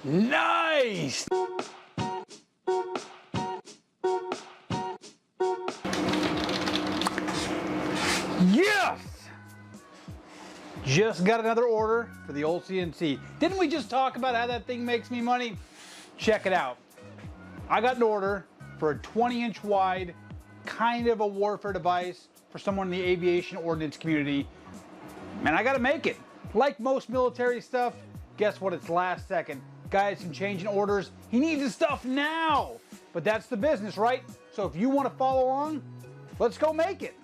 Nice! Yes! Just got another order for the old CNC. Didn't we just talk about how that thing makes me money? Check it out. I got an order for a 20-inch wide, kind of a warfare device for someone in the aviation ordnance community. And I gotta make it. Like most military stuff, guess what? It's last second. Guys can change in orders. He needs his stuff now. But that's the business, right? So if you want to follow along, let's go make it.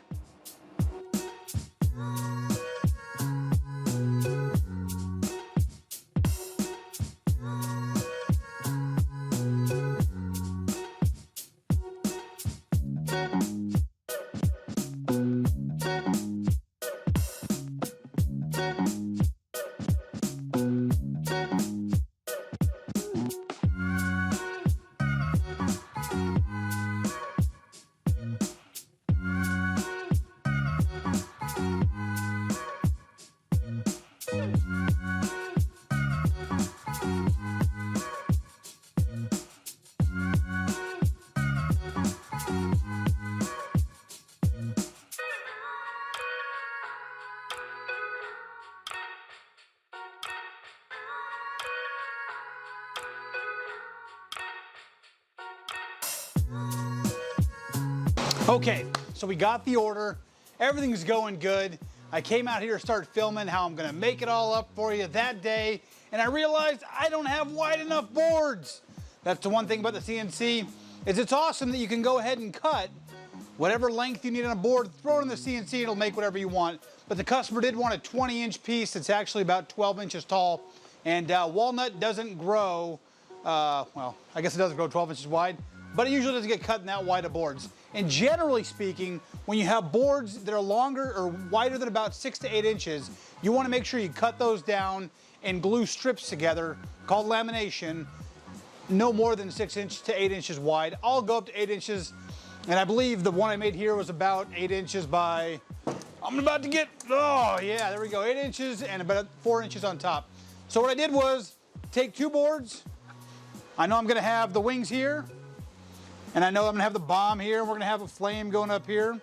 Okay, so we got the order. Everything's going good. I came out here to start filming how I'm gonna make it all up for you that day, and I realized I don't have wide enough boards. That's the one thing about the CNC, is it's awesome that you can go ahead and cut whatever length you need on a board, throw it in the CNC, it'll make whatever you want. But the customer did want a 20-inch piece that's actually about 12 inches tall, and walnut doesn't grow, well, I guess it doesn't grow 12 inches wide, but it usually doesn't get cut in that wide of boards. And generally speaking, when you have boards that are longer or wider than about 6 to 8 inches, you want to make sure you cut those down and glue strips together, called lamination, no more than 6 inches to 8 inches wide. I'll go up to 8 inches, and I believe the one I made here was about 8 inches by, I'm about to get, oh yeah, there we go, 8 inches and about 4 inches on top. So what I did was take 2 boards. I know I'm gonna have the wings here, and I know I'm gonna have the bomb here, and we're gonna have a flame going up here.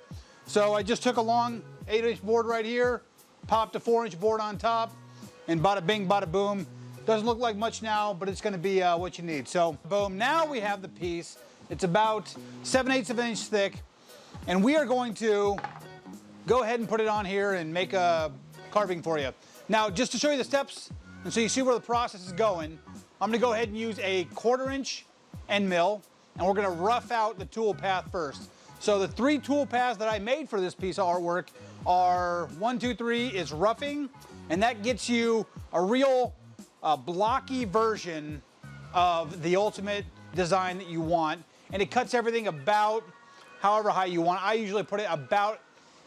So I just took a long 8-inch board right here, popped a 4-inch board on top, and bada bing, bada boom. Doesn't look like much now, but it's gonna be what you need. So boom, now we have the piece. It's about 7/8 of an inch thick, and we are going to go ahead and put it on here and make a carving for you. Now, just to show you the steps, and so you see where the process is going, I'm gonna go ahead and use a 1/4 inch end mill, and we're gonna rough out the tool path first. So the 3 tool paths that I made for this piece of artwork are 1, 2, 3 is roughing, and that gets you a real blocky version of the ultimate design that you want, and it cuts everything about however high you want. I usually put it about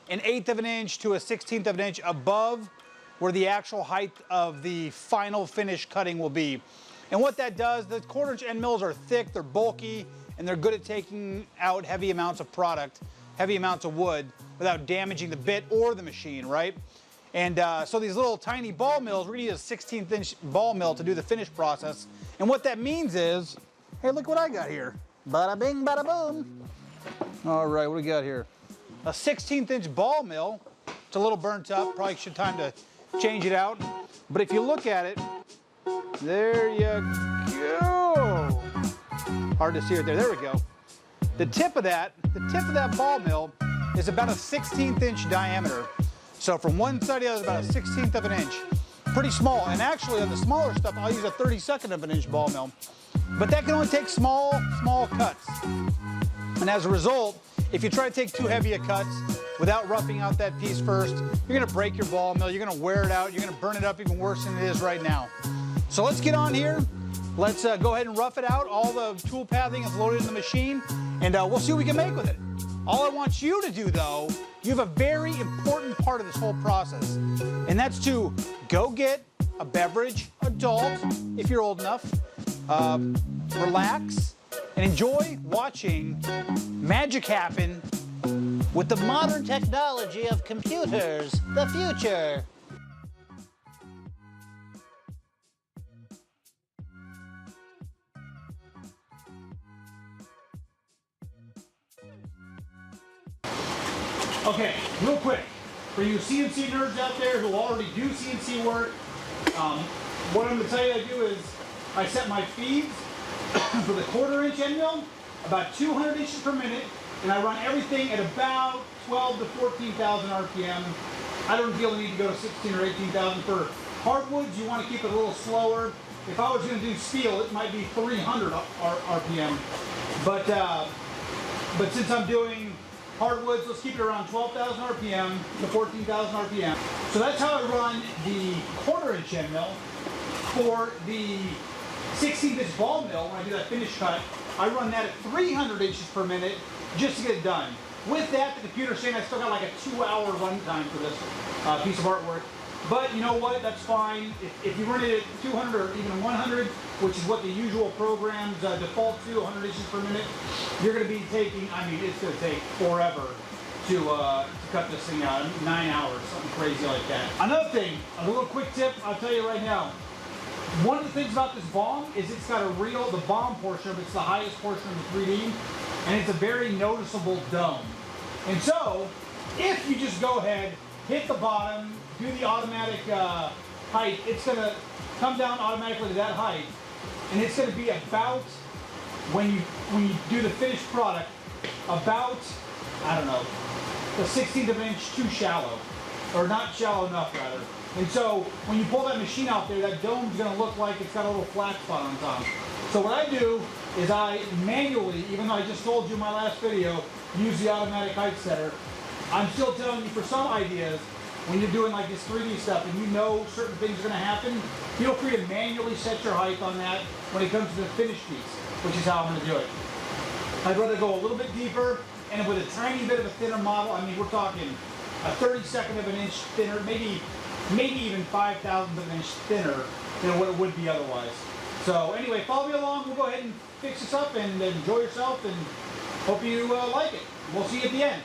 1/8 of an inch to 1/16 of an inch above where the actual height of the final finished cutting will be. And what that does, the 1/4 inch end mills are thick, they're bulky, and they're good at taking out heavy amounts of product, heavy amounts of wood, without damaging the bit or the machine, right? And so these little tiny ball mills, we're gonna use a 16th inch ball mill to do the finish process. And what that means is, hey, look what I got here. Bada bing, bada boom. All right, what do we got here? A 16th inch ball mill. It's a little burnt up, probably should time to change it out. But if you look at it, there you go. Hard to see it there, there we go. The tip of that ball mill is about a 16th inch diameter. So from one side to the other, about a 16th of an inch. Pretty small, and actually on the smaller stuff, I'll use a 32nd of an inch ball mill. But that can only take small cuts. And as a result, if you try to take too heavy a cuts without roughing out that piece first, you're gonna break your ball mill, you're gonna wear it out, you're gonna burn it up even worse than it is right now. So let's get on here. Let's go ahead and rough it out. All the tool pathing is loaded in the machine, and we'll see what we can make with it. All I want you to do, though, you have a very important part of this whole process, and that's to go get a beverage, adult, if you're old enough, relax, and enjoy watching magic happen with the modern technology of computers, the future. Okay, real quick, for you CNC nerds out there who already do CNC work, what I'm going to tell you I do is I set my feeds for the 1/4 inch end mill about 200 inches per minute, and I run everything at about 12 to 14,000 RPM. I don't feel the need to go to 16 or 18,000. For hardwoods, you want to keep it a little slower. If I was going to do steel, it might be 300 RPM. But since I'm doing hardwoods, let's keep it around 12,000 RPM to 14,000 RPM. So that's how I run the 1/4 inch end mill. For the 16 inch ball mill, when I do that finish cut, I run that at 300 inches per minute just to get it done. With that, the computer's saying I still got like a 2-hour runtime for this piece of artwork. But you know what, that's fine. If you run it at 200 or even 100, which is what the usual programs default to, 100 inches per minute, you're going to be taking, I mean, it's going to take forever to cut this thing out, 9 hours, something crazy like that. Another thing, a little quick tip I'll tell you right now. One of the things about this bomb is it's got a real, the bomb portion of it's the highest portion of the 3D, and it's a very noticeable dome. And so, if you just go ahead, hit the bottom, do the automatic height, it's going to come down automatically to that height, and it's going to be about, when you do the finished product, about, I don't know, the 1/16 of an inch too shallow, or not shallow enough rather. And so when you pull that machine out there, that dome's going to look like it's got a little flat spot on top. So what I do is I manually, even though I just told you in my last video, use the automatic height setter, I'm still telling you for some ideas, when you're doing like this 3D stuff and you know certain things are going to happen, feel free to manually set your height on that when it comes to the finished piece, which is how I'm going to do it. I'd rather go a little bit deeper, and with a tiny bit of a thinner model, I mean, we're talking a 32nd of an inch thinner, maybe even 5,000th of an inch thinner than what it would be otherwise. So anyway, follow me along. We'll go ahead and fix this up and enjoy yourself, and hope you like it. We'll see you at the end.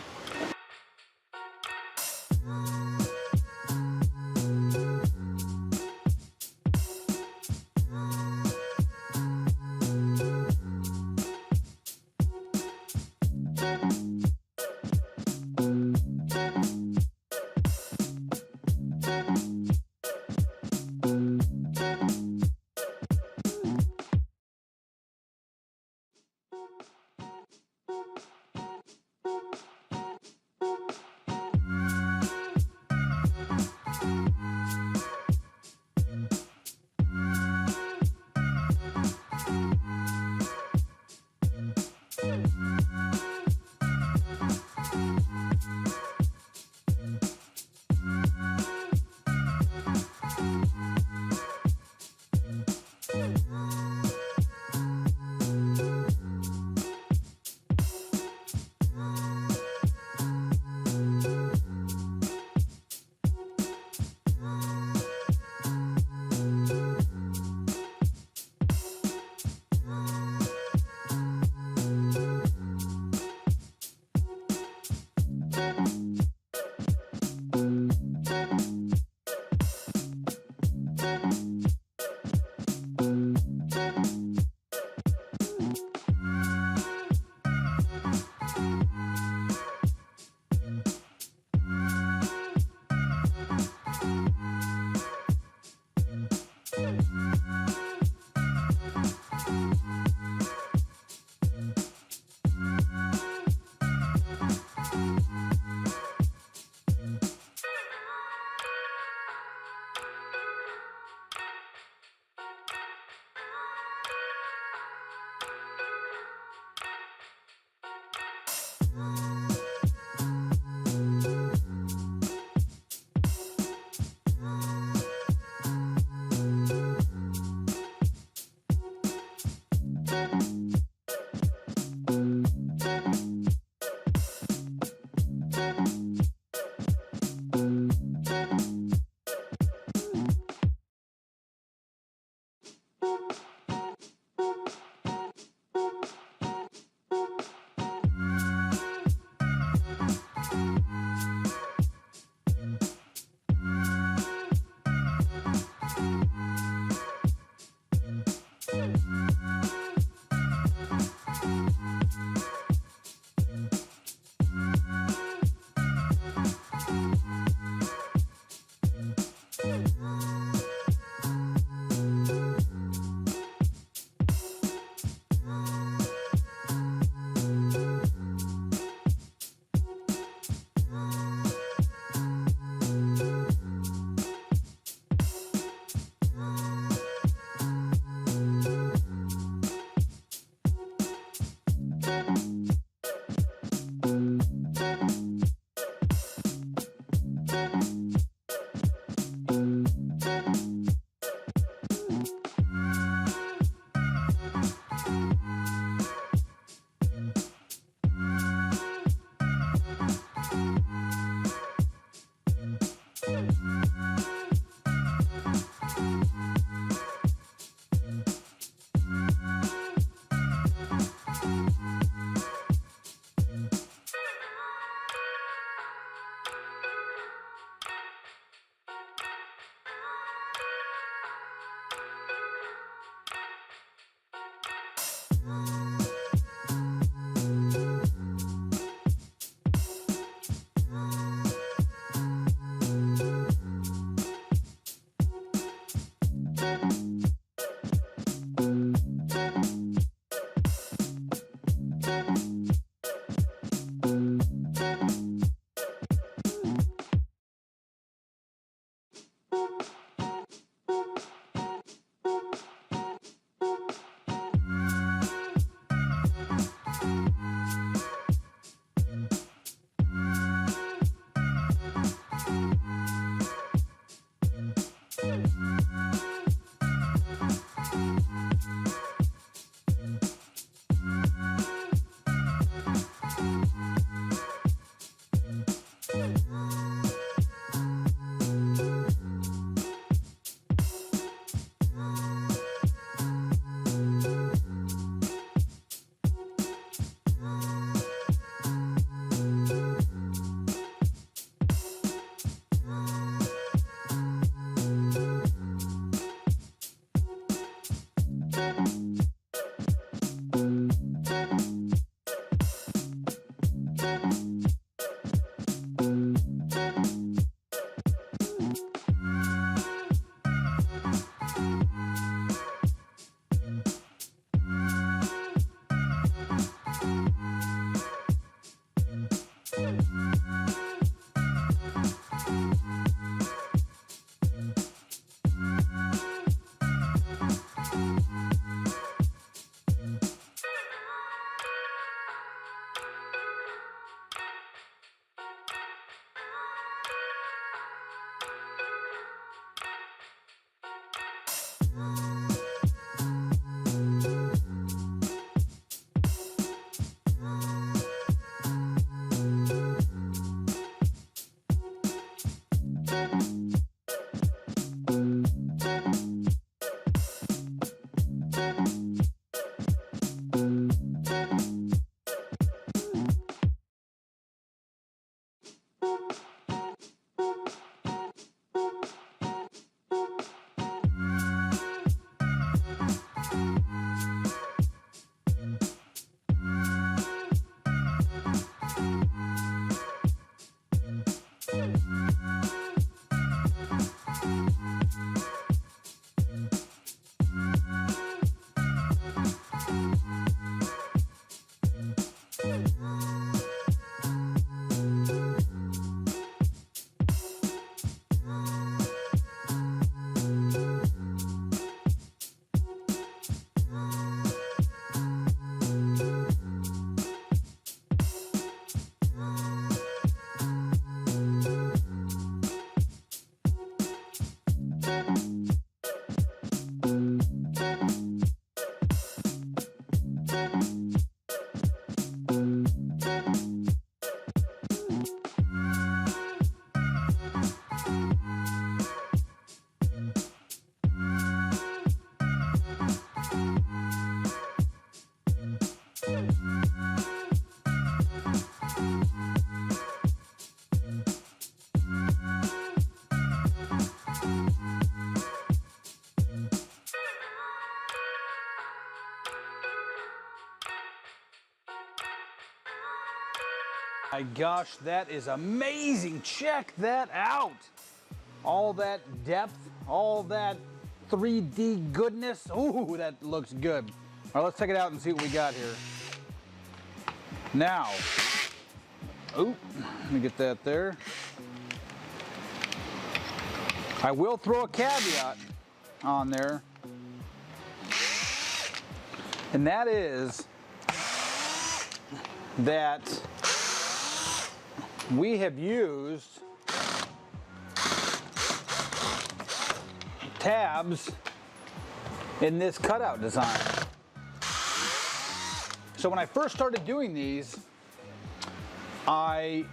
My gosh, that is amazing. Check that out. All that depth, all that 3D goodness. Ooh, that looks good. All right, let's check it out and see what we got here. Now, ooh, let me get that there. I will throw a caveat on there, and that is that we have used tabs in this cutout design. So when I first started doing these, oh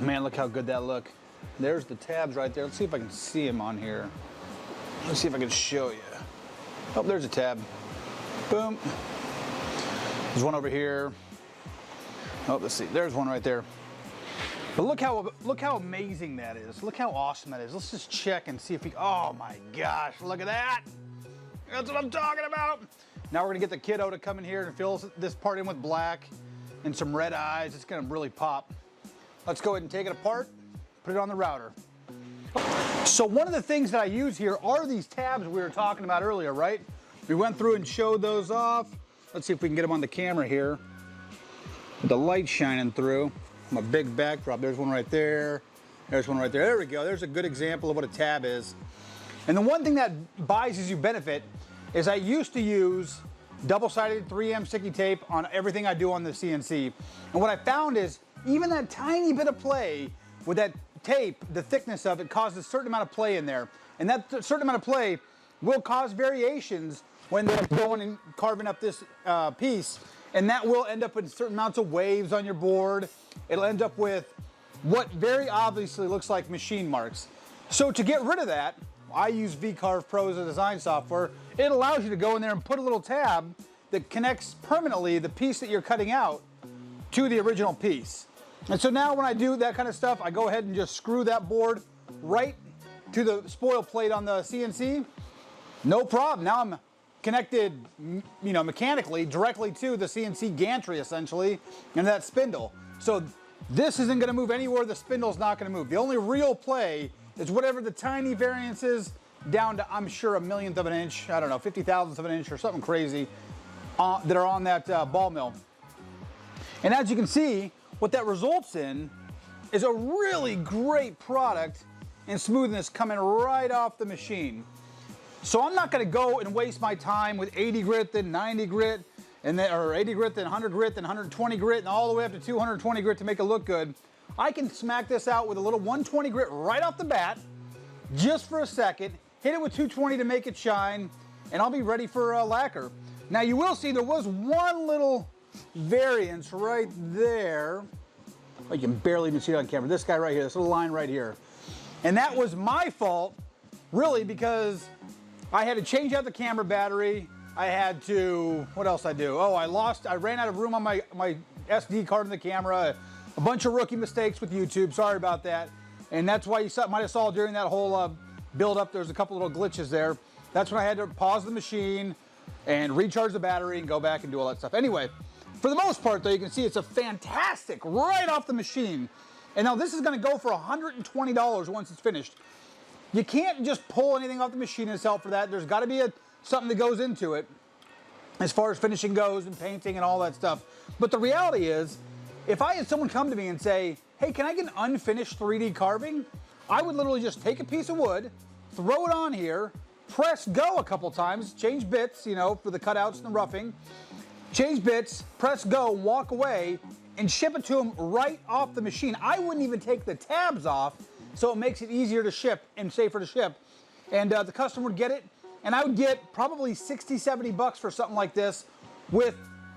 man, look how good that look. There's the tabs right there. Let's see if I can see them on here. Let's see if I can show you. Oh, there's a tab. Boom. There's one over here. Oh, let's see. There's one right there. But look how amazing that is. Look how awesome that is. Let's just check and see if we. Oh my gosh! Look at that. That's what I'm talking about. Now we're gonna get the kiddo to come in here and fill this part in with black and some red eyes. It's gonna really pop. Let's go ahead and take it apart. Put it on the router. So one of the things that I use here are these tabs we were talking about earlier, right? We went through and showed those off. Let's see if we can get them on the camera here. With the light shining through. My big backdrop, there's one right there. There's one right there. There we go. There's a good example of what a tab is. And the one thing that buys you benefit is I used to use double-sided 3M sticky tape on everything I do on the CNC. And what I found is even that tiny bit of play with that tape, the thickness of it causes a certain amount of play in there. And that certain amount of play will cause variations when they're going and carving up this piece. And that will end up with certain amounts of waves on your board. It'll end up with what very obviously looks like machine marks. So to get rid of that, I use VCarve Pro as a design software. It allows you to go in there and put a little tab that connects permanently the piece that you're cutting out to the original piece. And so now when I do that kind of stuff, I go ahead and just screw that board right to the spoil plate on the CNC. No problem. Now I'm connected, you know, mechanically directly to the CNC gantry essentially and that spindle. So this isn't going to move anywhere. The spindle's not going to move. The only real play is whatever the tiny variance is down to, I'm sure, a millionth of an inch, I don't know, 50,000th of an inch or something crazy that are on that ball mill. And as you can see, what that results in is a really great product and smoothness coming right off the machine. So I'm not going to go and waste my time with 80 grit, then 90 grit, and then, or 80 grit, then 100 grit, then 120 grit, and all the way up to 220 grit to make it look good. I can smack this out with a little 120 grit right off the bat, just for a second, hit it with 220 to make it shine, and I'll be ready for lacquer. Now you will see there was one little variance right there. Oh, you can barely even see it on camera. This guy right here, this little line right here. And that was my fault, really, because I had to change out the camera battery. I had to, what else I do? Oh, I ran out of room on my SD card in the camera. A bunch of rookie mistakes with YouTube, sorry about that. And that's why you might have saw during that whole build up, there's a couple little glitches there. That's when I had to pause the machine and recharge the battery and go back and do all that stuff. Anyway, for the most part though, you can see it's a fantastic, right off the machine. And now this is gonna go for $120 once it's finished. You can't just pull anything off the machine itself for that. There's gotta be something that goes into it as far as finishing goes and painting and all that stuff. But the reality is, if I had someone come to me and say, hey, can I get an unfinished 3D carving? I would literally just take a piece of wood, throw it on here, press go a couple times, change bits, you know, for the cutouts and the roughing, change bits, press go, walk away, and ship it to them right off the machine. I wouldn't even take the tabs off, so it makes it easier to ship and safer to ship. And the customer would get it, and I would get probably 60, 70 bucks for something like this with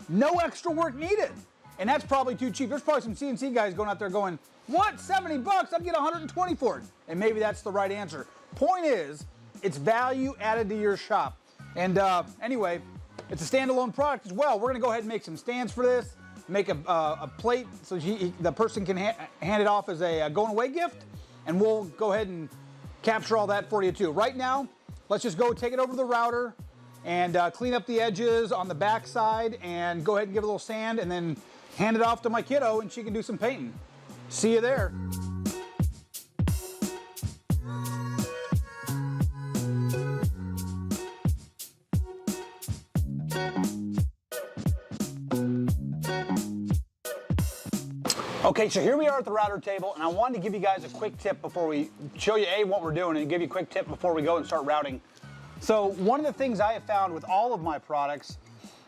no extra work needed. And that's probably too cheap. There's probably some CNC guys going out there going, what, 70 bucks? I'd get 120 for it. And maybe that's the right answer. Point is, it's value added to your shop. And anyway, it's a standalone product as well. We're gonna go ahead and make some stands for this, make a plate so the person can hand it off as a going away gift, and we'll go ahead and capture all that for you too. Right now, let's just go take it over to the router and clean up the edges on the back side and go ahead and give it a little sand and then hand it off to my kiddo and she can do some painting. See you there. Okay, so here we are at the router table, and I wanted to give you guys a quick tip before we show you what we're doing and give you a quick tip before we go and start routing. So one of the things I have found with all of my products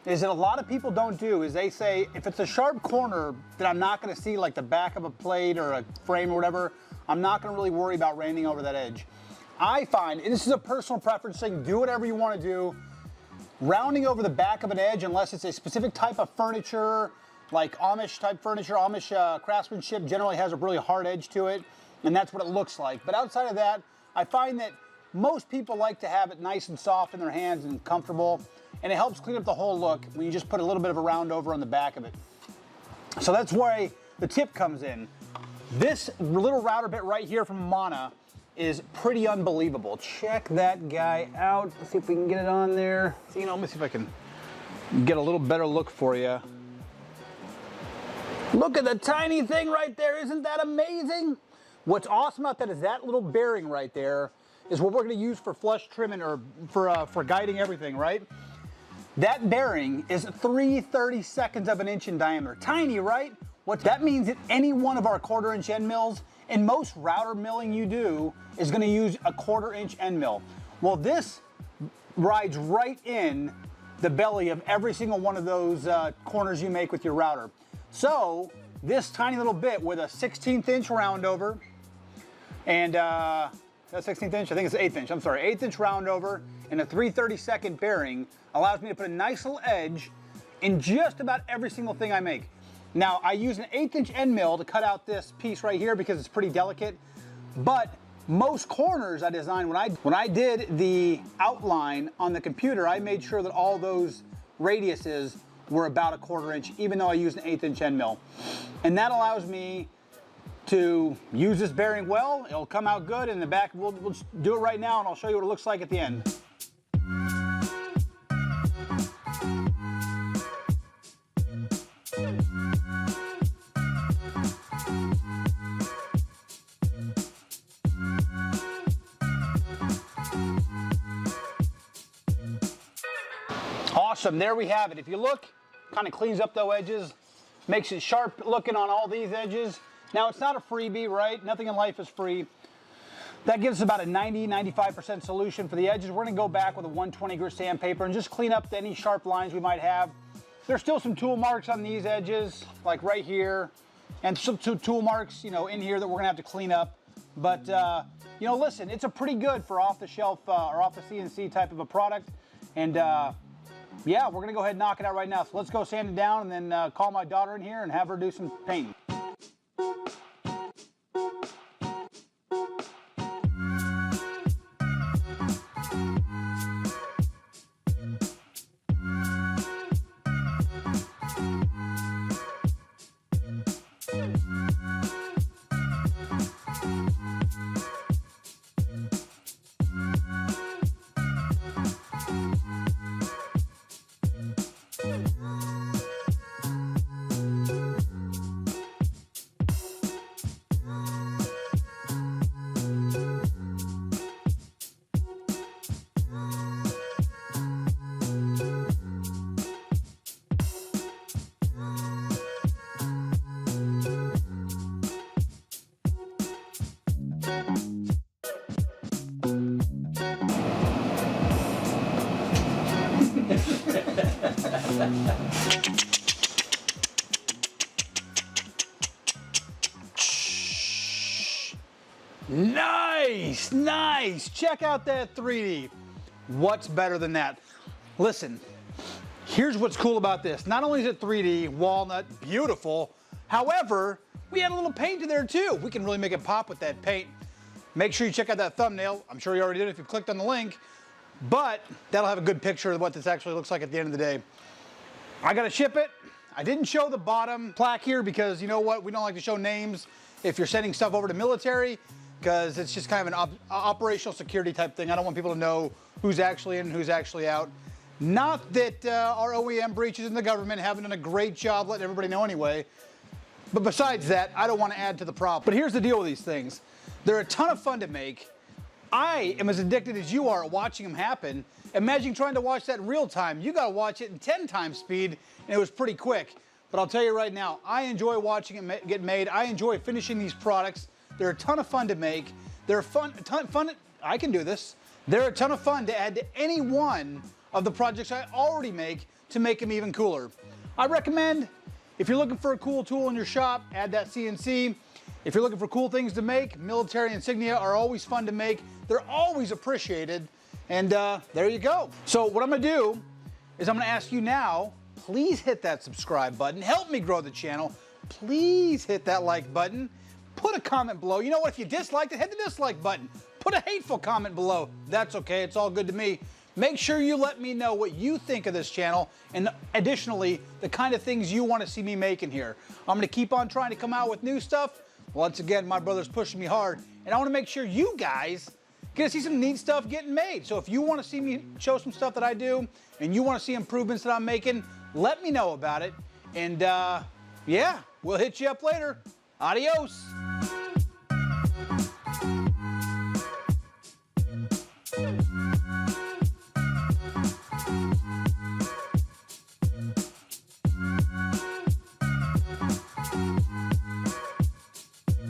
is that a lot of people don't do is they say, if it's a sharp corner that I'm not gonna see, like the back of a plate or a frame or whatever, I'm not gonna really worry about randing over that edge. I find, and this is a personal preference thing, do whatever you wanna do, rounding over the back of an edge, unless it's a specific type of furniture, like Amish type furniture, Amish craftsmanship generally has a really hard edge to it, and that's what it looks like. But outside of that, I find that most people like to have it nice and soft in their hands and comfortable, and it helps clean up the whole look when you just put a little bit of a round over on the back of it. So that's where the tip comes in. This little router bit right here from Amana is pretty unbelievable. Check that guy out. Let's see if we can get it on there. So, let me see if I can get a little better look for you. Look at the tiny thing right there. Isn't that amazing? What's awesome about that is that little bearing right there is what we're going to use for flush trimming or for guiding everything, right? That bearing is 3/32 of an inch in diameter. Tiny, right? What that means at any one of our 1/4 inch end mills, And most router milling you do is gonna use a 1/4 inch end mill. Well, this rides right in the belly of every single one of those corners you make with your router. So this tiny little bit with a 1/16 inch roundover and that's 16th inch, I think it's 1/8 inch, I'm sorry, 1/8 inch roundover and a 3/32 bearing allows me to put a nice little edge in just about every single thing I make. Now, I use an 1/8 inch end mill to cut out this piece right here because it's pretty delicate, but most corners I designed, when I did the outline on the computer, I made sure that all those radiuses were about a 1/4 inch, even though I used an 1/8 inch end mill. And that allows me to use this bearing well. It'll come out good in the back. We'll just do it right now and I'll show you what it looks like at the end. Awesome, there we have it. If you look, kind of cleans up those edges, makes it sharp looking on all these edges. Now, it's not a freebie, right? Nothing in life is free. That gives us about a 90–95% solution for the edges. We're gonna go back with a 120 grit sandpaper and just clean up any sharp lines we might have. There's still some tool marks on these edges, like right here, and some tool marks, you know, in here that we're gonna have to clean up. But, you know, listen, it's a pretty good for off-the-shelf or off-the-CNC type of a product. And, yeah, we're gonna go ahead and knock it out right now. So let's go sand it down and then call my daughter in here and have her do some painting. Nice, nice. Check out that 3D. What's better than that? Listen, here's what's cool about this. Not only is it 3D, walnut, beautiful. However, we add a little paint to there too. We can really make it pop with that paint. Make sure you check out that thumbnail. I'm sure you already did if you clicked on the link, but that'll have a good picture of what this actually looks like at the end of the day. I gotta ship it. I didn't show the bottom plaque here because you know what? We don't like to show names if you're sending stuff over to military, because it's just kind of an operational security type thing. I don't want people to know who's actually in and who's actually out. Not that our OEM breaches in the government haven't done a great job letting everybody know anyway. But besides that, I don't want to add to the problem. But here's the deal with these things. They're a ton of fun to make. I am as addicted as you are at watching them happen. Imagine trying to watch that in real time. You got to watch it in 10 times speed, and it was pretty quick. But I'll tell you right now, I enjoy watching it get made. I enjoy finishing these products. They're a ton of fun to make. They're I can do this. They're a ton of fun to add to any one of the projects I already make to make them even cooler. I recommend, if you're looking for a cool tool in your shop, add that CNC. If you're looking for cool things to make, military insignia are always fun to make. They're always appreciated. And there you go. So what I'm gonna do is I'm gonna ask you now, please hit that subscribe button. Help me grow the channel. Please hit that like button. Put a comment below. You know what, if you disliked it, hit the dislike button. Put a hateful comment below. That's okay, it's all good to me. Make sure you let me know what you think of this channel, and additionally, the kind of things you want to see me making here. I'm going to keep on trying to come out with new stuff. Once again, my brother's pushing me hard, and I want to make sure you guys get to see some neat stuff getting made. So if you want to see me show some stuff that I do, and you want to see improvements that I'm making, let me know about it. And yeah, we'll hit you up later. Adios.